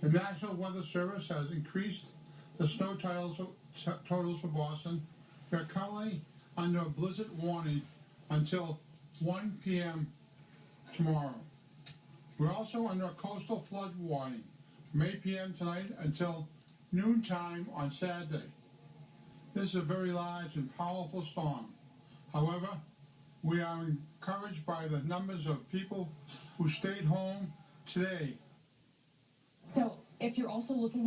The National Weather Service has increased the snow totals for Boston. We are currently under a blizzard warning until 1 p.m. tomorrow. We're also under a coastal flood warning from 8 p.m. tonight until noontime on Saturday. This is a very large and powerful storm. However, we are encouraged by the numbers of people who stayed home today. So, if you're also looking